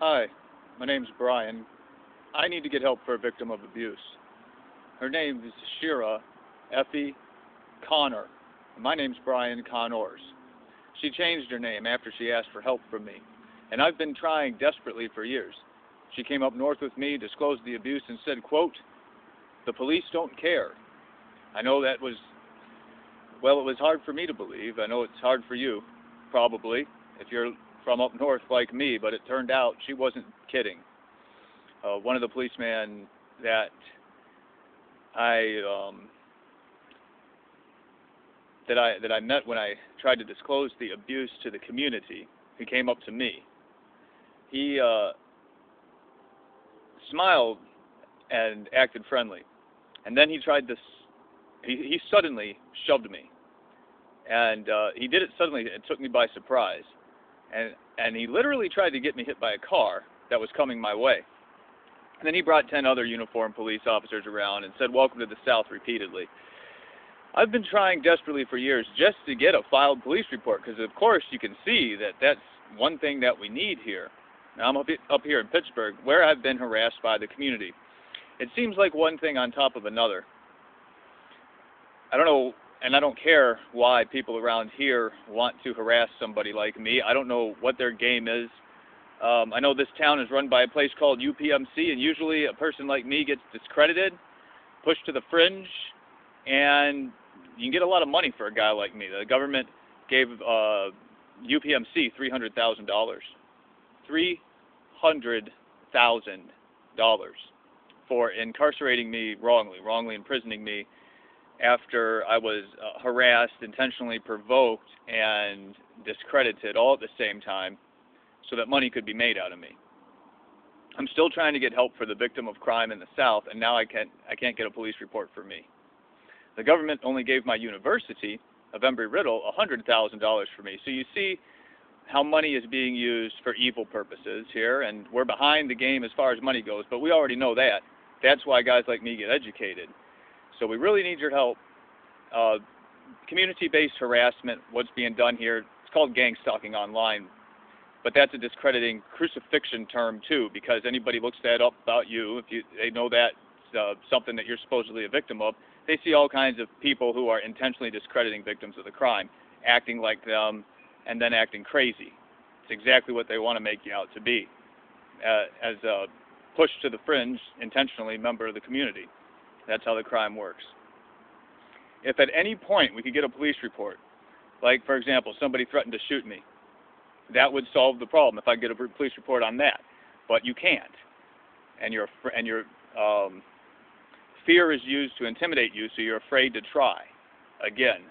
Hi, my name's Brian. I need to get help for a victim of abuse. Her name is Shira Connors. My name's Brian Connors. She changed her name after she asked for help from me, and I've been trying desperately for years. She came up north with me, disclosed the abuse, and said, quote, "The police don't care." I know that was, well, it was hard for me to believe. I know it's hard for you, probably, if you're from up north like me, but it turned out she wasn't kidding. One of the policemen that I met when I tried to disclose the abuse to the community, he came up to me. He smiled and acted friendly, and then he tried this. He suddenly shoved me, and he did it suddenly. It took me by surprise, and he literally tried to get me hit by a car that was coming my way. And then he brought 10 other uniformed police officers around and said, "Welcome to the South," repeatedly. I've been trying desperately for years just to get a filed police report, because of course you can see that that's one thing that we need here. Now I'm up here in Pittsburgh, where I've been harassed by the community. It seems like one thing on top of another. I don't know, and I don't care why people around here want to harass somebody like me. I don't know what their game is. I know this town is run by a place called U.P.M.C, and usually a person like me gets discredited, pushed to the fringe, and you can get a lot of money for a guy like me. The government gave U.P.M.C $300,000. $300,000 for incarcerating me wrongly imprisoning me after I was harassed, intentionally provoked, and discredited all at the same time, so that money could be made out of me. I'm still trying to get help for the victim of crime in the South, and now I can't get a police report for me. The government only gave my university of Embry-Riddle $100,000 for me. So you see how money is being used for evil purposes here, and we're behind the game as far as money goes, but we already know that. That's why guys like me get educated. So we really need your help. Community-based harassment, what's being done here, it's called gang stalking online, but that's a discrediting crucifixion term too, because anybody looks that up about you, they know that's something that you're supposedly a victim of, they see all kinds of people who are intentionally discrediting victims of the crime, acting like them, and then acting crazy. It's exactly what they want to make you out to be, as a push to the fringe, intentionally member of the community. That's how the crime works. If at any point we could get a police report, like for example, somebody threatened to shoot me, that would solve the problem if I get a police report on that. But you can't, and your fear is used to intimidate you, so you're afraid to try again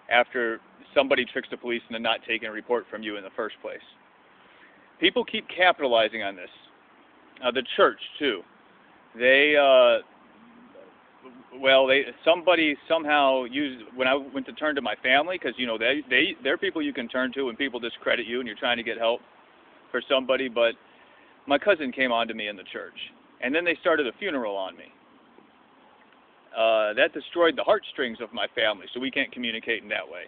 after somebody tricks the police into not taking a report from you in the first place. People keep capitalizing on this. The church too. Somebody somehow used, when I went to turn to my family, because you know they're people you can turn to when people discredit you and you're trying to get help for somebody. But my cousin came on to me in the church, and then they started a funeral on me. That destroyed the heartstrings of my family, so we can't communicate in that way.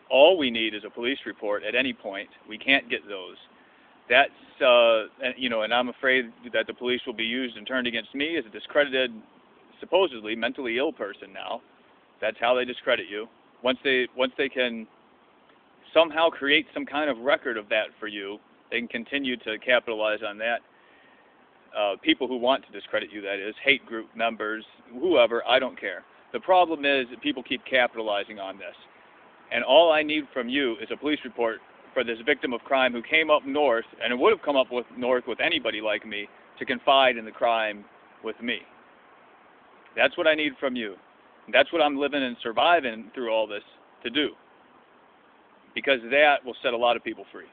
All we need is a police report at any point. We can't get those. That's, and I'm afraid that the police will be used and turned against me as a discredited, supposedly mentally ill person now. That's how they discredit you. Once they can somehow create some kind of record of that for you, they can continue to capitalize on that. People who want to discredit you, that is, hate group members, whoever, I don't care. The problem is that people keep capitalizing on this. And all I need from you is a police report for this victim of crime who came up north, and it would have come up north with anybody like me, to confide in the crime with me. That's what I need from you. That's what I'm living and surviving through all this to do. Because that will set a lot of people free.